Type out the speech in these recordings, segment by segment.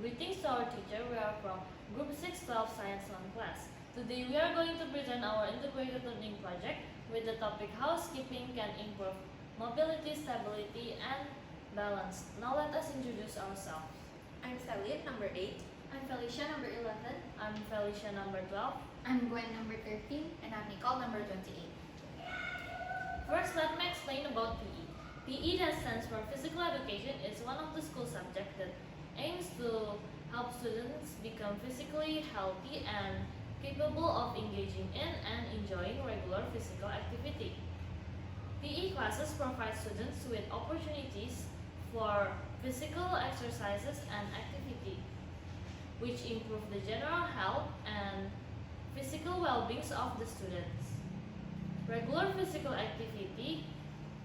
Greetings to our teacher. We are from Group 612 Science 1 class. Today we are going to present our integrated learning project with the topic housekeeping can improve mobility, stability, and balance. Now let us introduce ourselves. I'm Celine, number 8. I'm Felicia, number 11. I'm Felicia, number 12. I'm Gwen, number 13. And I'm Nicole, number 28. First, let me explain about PE. PE, that stands for Physical Education, is one of the school subjects that aims to help students become physically healthy and capable of engaging in and enjoying regular physical activity. PE classes provide students with opportunities for physical exercises and activity, which improve the general health and physical well-being of the students. Regular physical activity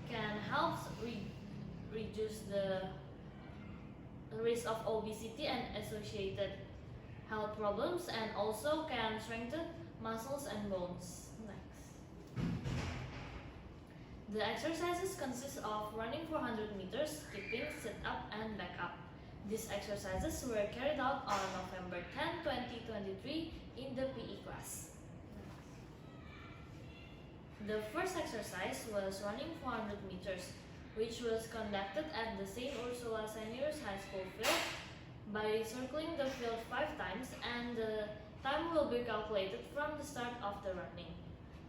can help reduce the risk of obesity and associated health problems, and also can strengthen muscles and bones. Next. The exercises consist of running 400 meters, skipping, sit-up, and back-up. These exercises were carried out on November 10, 2023 in the PE class. The first exercise was running 400 meters, which was conducted at the St. Ursula Seniors High School field by circling the field 5 times, and the time will be calculated from the start of the running.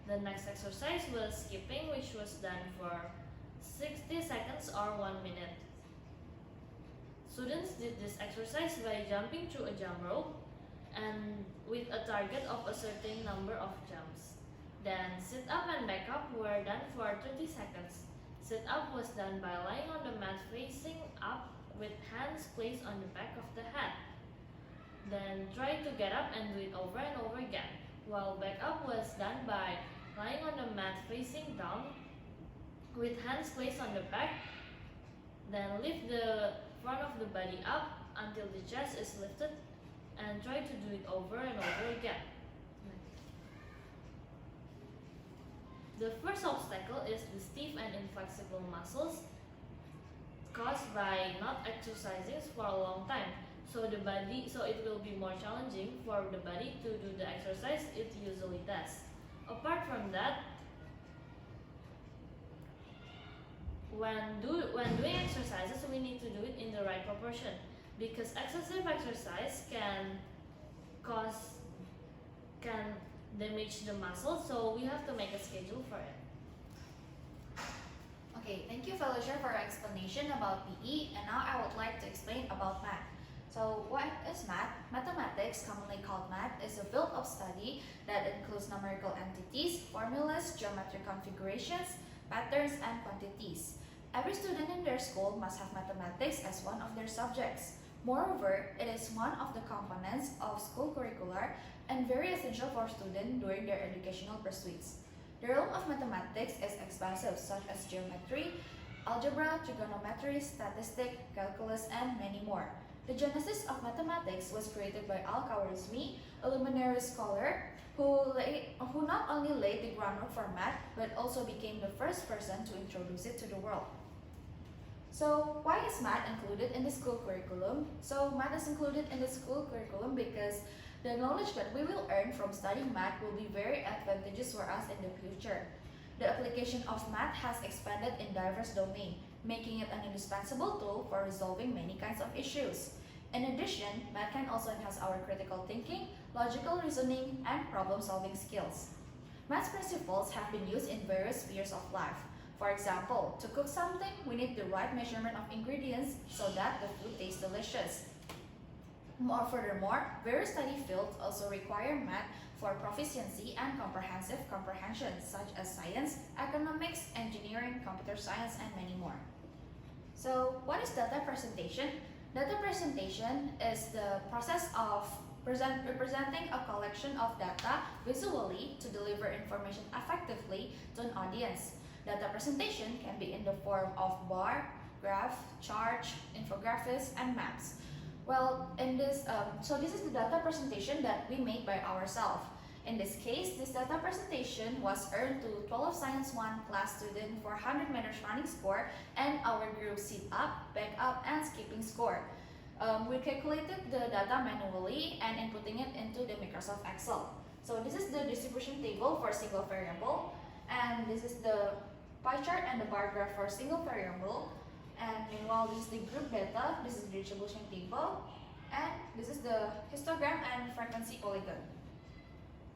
The next exercise was skipping, which was done for 60 seconds or 1 minute. Students did this exercise by jumping through a jump rope and with a target of a certain number of jumps. Then sit-up and back-up were done for 30 seconds. Sit-up was done by lying on the mat facing up with hands placed on the back of the head. Then try to get up and do it over and over again, while back-up was done by lying on the mat facing down with hands placed on the back. Then lift the front of the body up until the chest is lifted and try to do it over and over again. The first obstacle is the stiff and inflexible muscles caused by not exercising for a long time. So it will be more challenging for the body to do the exercise it usually does. Apart from that, when doing exercises, we need to do it in the right proportion, because excessive exercise can damage the muscle, so we have to make a schedule for it. Okay, thank you Felicia for your explanation about PE, and now I would like to explain about math. So what is math? Mathematics, commonly called math, is a field of study that includes numerical entities, formulas, geometric configurations, patterns, and quantities. Every student in their school must have mathematics as one of their subjects. Moreover, it is one of the components of school curricular and very essential for students during their educational pursuits. The role of mathematics is expansive, such as geometry, algebra, trigonometry, statistics, calculus, and many more. The genesis of mathematics was created by Al-Khwarizmi, a luminary scholar who not only laid the groundwork for math, but also became the first person to introduce it to the world. So why is math included in the school curriculum? So math is included in the school curriculum because the knowledge that we will earn from studying math will be very advantageous for us in the future. The application of math has expanded in diverse domains, making it an indispensable tool for resolving many kinds of issues. In addition, math can also enhance our critical thinking, logical reasoning, and problem-solving skills. Math principles have been used in various spheres of life. For example, to cook something, we need the right measurement of ingredients so that the food tastes delicious. Furthermore, various study fields also require math for proficiency and comprehensive comprehension, such as science, economics, engineering, computer science, and many more. So, what is data presentation? Data presentation is the process of representing a collection of data visually to deliver information effectively to an audience. Data presentation can be in the form of bar, graph, chart, infographics, and maps. Well, this is the data presentation that we made by ourselves. In this case, this data presentation was earned to 12 Science 1 class student for 100 meters running score and our group sit-up, back-up, and skipping score. We calculated the data manually and inputting it into the Microsoft Excel. So this is the distribution table for single variable, and this is the pie chart and the bar graph for single variable. And meanwhile, this is the group data, this is the distribution table, and this is the histogram and frequency polygon.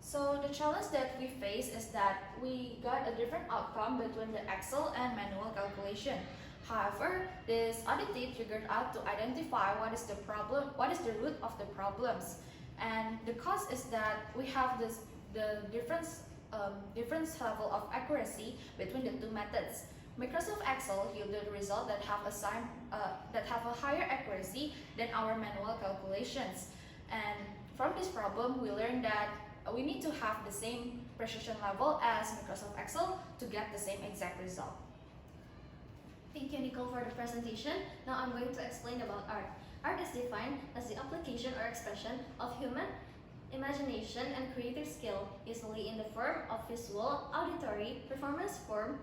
So the challenge that we face is that we got a different outcome between the Excel and manual calculation. However, this audit team figured out to identify what is the problem, what is the root of the problems. And the cause is that we have the difference level of accuracy between the two methods. Microsoft Excel yielded a result that have a higher accuracy than our manual calculations. And from this problem, we learned that we need to have the same precision level as Microsoft Excel to get the same exact result. Thank you, Nicole, for the presentation. Now I'm going to explain about art. Art is defined as the application or expression of human imagination and creative skill, usually in the form of visual, auditory, performance form,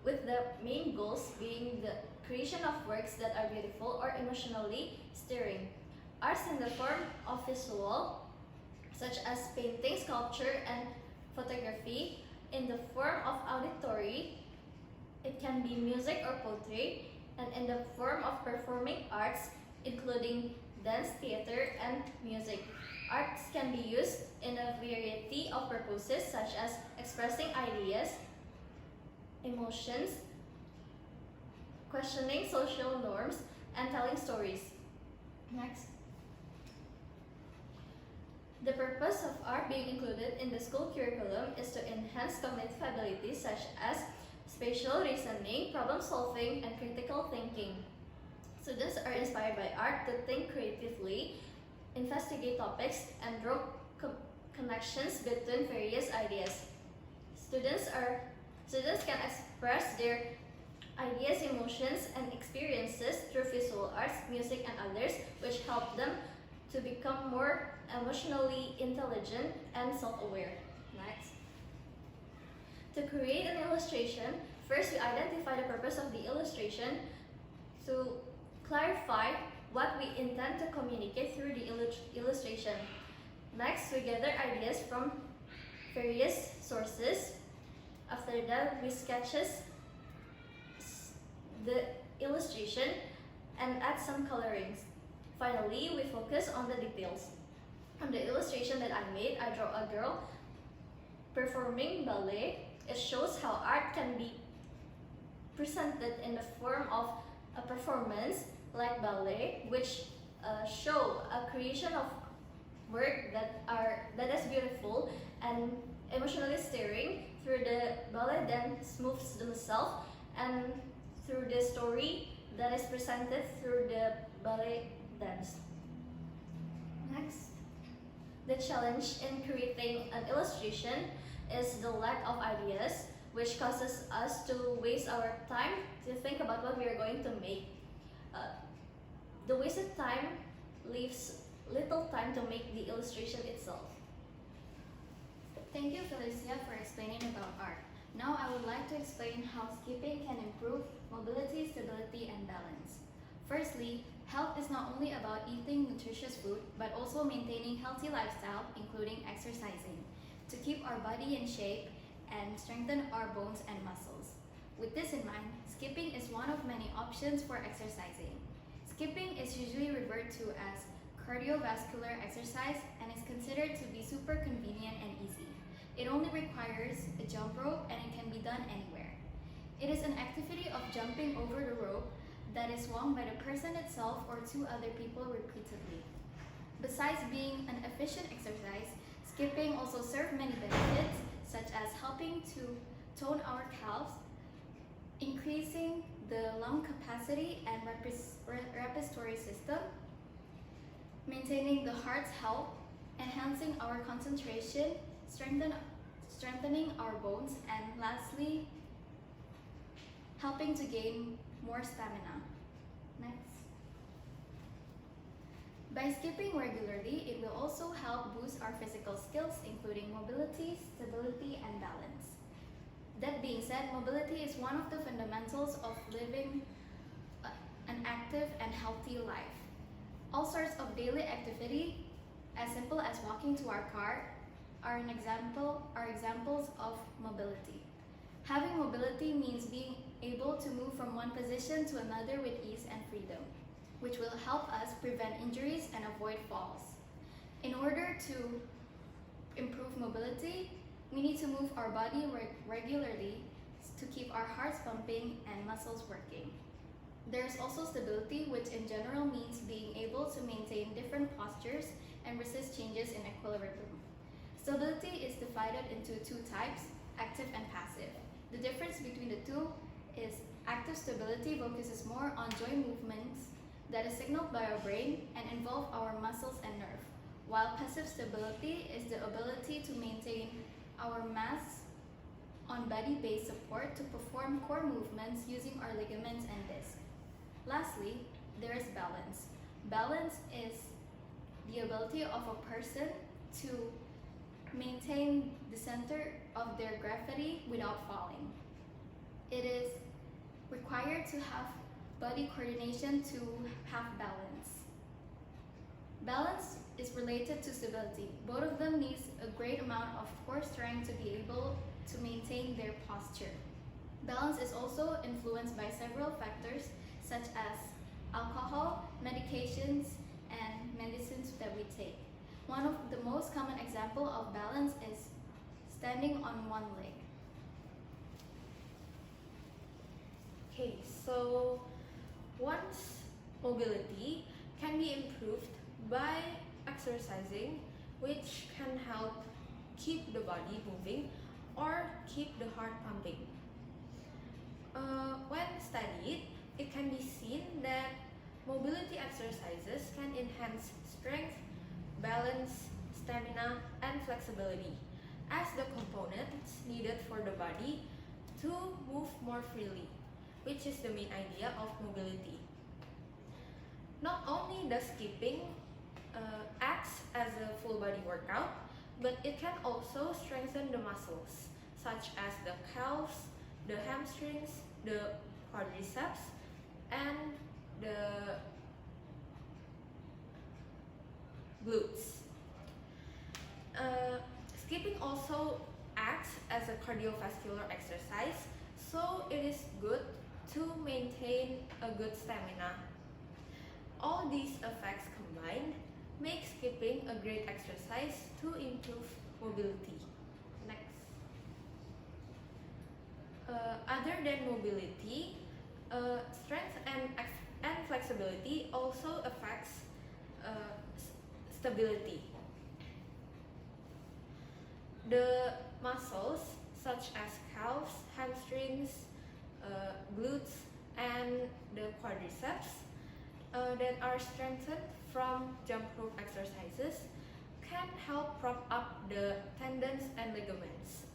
with the main goals being the creation of works that are beautiful or emotionally stirring. Arts in the form of visual, such as painting, sculpture, and photography. In the form of auditory, it can be music or poetry, and in the form of performing arts, including dance, theater, and music. Arts can be used in a variety of purposes, such as expressing ideas, emotions, questioning social norms, and telling stories. Next. The purpose of art being included in the school curriculum is to enhance cognitive abilities such as spatial reasoning, problem solving, and critical thinking. Students are inspired by art to think creatively, investigate topics, and draw connections between various ideas. Students can express their ideas, emotions, and experiences through visual arts, music, and others, which help them to become more emotionally intelligent and self-aware. Next. To create an illustration, first we identify the purpose of the illustration to clarify what we intend to communicate through the illustration. Next, we gather ideas from various sources. After that, we sketches the illustration and add some colorings. Finally, we focus on the details. On the illustration that I made, I draw a girl performing ballet. It shows how art can be presented in the form of a performance like ballet, which show a creation of work that is beautiful and emotionally stirring. Through the ballet dance moves themselves and through the story that is presented through the ballet dance. Next. The challenge in creating an illustration is the lack of ideas, which causes us to waste our time to think about what we are going to make. The wasted time leaves little time to make the illustration itself. Thank you, Felicia, for explaining about art. Now I would like to explain how skipping can improve mobility, stability, and balance. Firstly, health is not only about eating nutritious food, but also maintaining healthy lifestyle, including exercising, to keep our body in shape and strengthen our bones and muscles. With this in mind, skipping is one of many options for exercising. Skipping is usually referred to as cardiovascular exercise and is considered to be super convenient and easy. It only requires a jump rope and it can be done anywhere. It is an activity of jumping over the rope that is swung by the person itself or two other people repeatedly. Besides being an efficient exercise, skipping also serves many benefits, such as helping to tone our calves, increasing the lung capacity and respiratory system, maintaining the heart's health, enhancing our concentration, strengthening our bones, and lastly, helping to gain more stamina. Next. By skipping regularly, it will also help boost our physical skills, including mobility, stability, and balance. That being said, mobility is one of the fundamentals of living an active and healthy life. All sorts of daily activity, as simple as walking to our car, are examples of mobility. Having mobility means being able to move from one position to another with ease and freedom, which will help us prevent injuries and avoid falls. In order to improve mobility, we need to move our body regularly to keep our hearts pumping and muscles working. There's also stability, which in general means being able to maintain different postures and resist changes in equilibrium. Stability is divided into two types, active and passive. The difference between the two is active stability focuses more on joint movements that is signaled by our brain and involve our muscles and nerve, while passive stability is the ability to maintain our mass on body-based support to perform core movements using our ligaments and disc. Lastly, there is balance. Balance is the ability of a person to maintain the center of their gravity without falling. It is required to have body coordination to have balance. Balance is related to stability. Both of them need a great amount of core strength to be able to maintain their posture. Balance is also influenced by several factors such as alcohol, medications, and medicines that we take. One of the most common example of balance is standing on one leg. Okay, so one's mobility can be improved by exercising, which can help keep the body moving or keep the heart pumping. When studied, it can be seen that mobility exercises can enhance strength, balance, stamina, and flexibility as the components needed for the body to move more freely, which is the main idea of mobility. Not only does skipping acts as a full body workout, but it can also strengthen the muscles such as the calves, the hamstrings, the quadriceps, and the glutes. Skipping also acts as a cardiovascular exercise, so it is good to maintain a good stamina. All these effects combined make skipping a great exercise to improve mobility. Next. Other than mobility, strength and flexibility also affects stability. The muscles such as calves, hamstrings, glutes, and the quadriceps that are strengthened from jump rope exercises can help prop up the tendons and ligaments,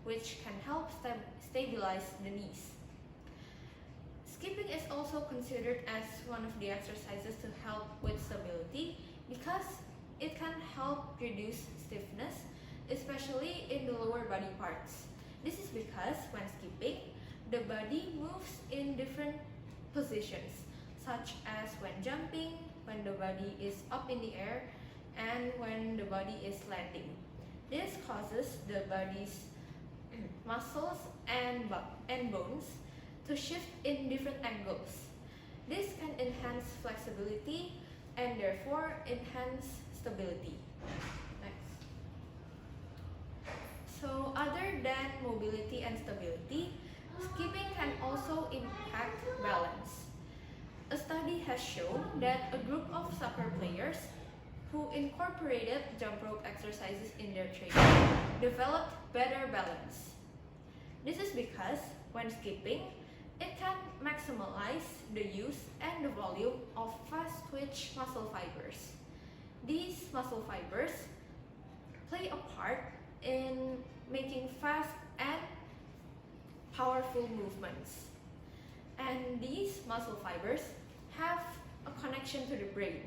which can help stabilize the knees. Skipping is also considered as one of the exercises to help with stability because it can help reduce stiffness, especially in the lower body parts. This is because when skipping, the body moves in different positions, such as when jumping, when the body is up in the air, and when the body is landing. This causes the body's muscles and bones to shift in different angles. This can enhance flexibility and therefore enhance stability. Next. So other than mobility and stability, skipping can also impact balance. A study has shown that a group of soccer players who incorporated jump rope exercises in their training developed better balance. This is because when skipping, it can maximize the use and the volume of fast twitch muscle fibers. These muscle fibers play a part in making fast and powerful movements. And these muscle fibers have a connection to the brain.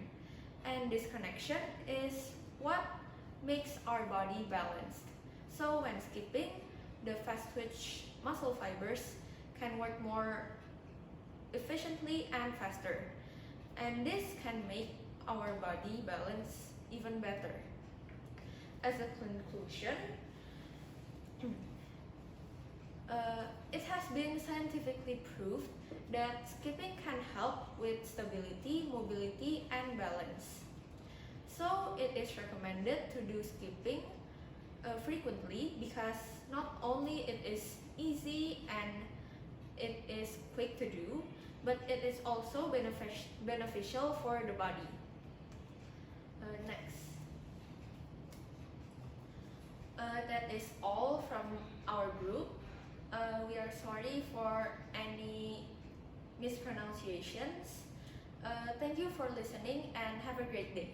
And this connection is what makes our body balanced. So when skipping, the fast twitch muscle fibers can work more efficiently and faster. And this can make our body balance even better. As a conclusion, it has been scientifically proved that skipping can help with stability, mobility, and balance. So it is recommended to do skipping frequently because not only it is easy and it is quick to do, but it is also beneficial for the body. Next. That is all from our group. We are sorry for any mispronunciations. Thank you for listening and have a great day.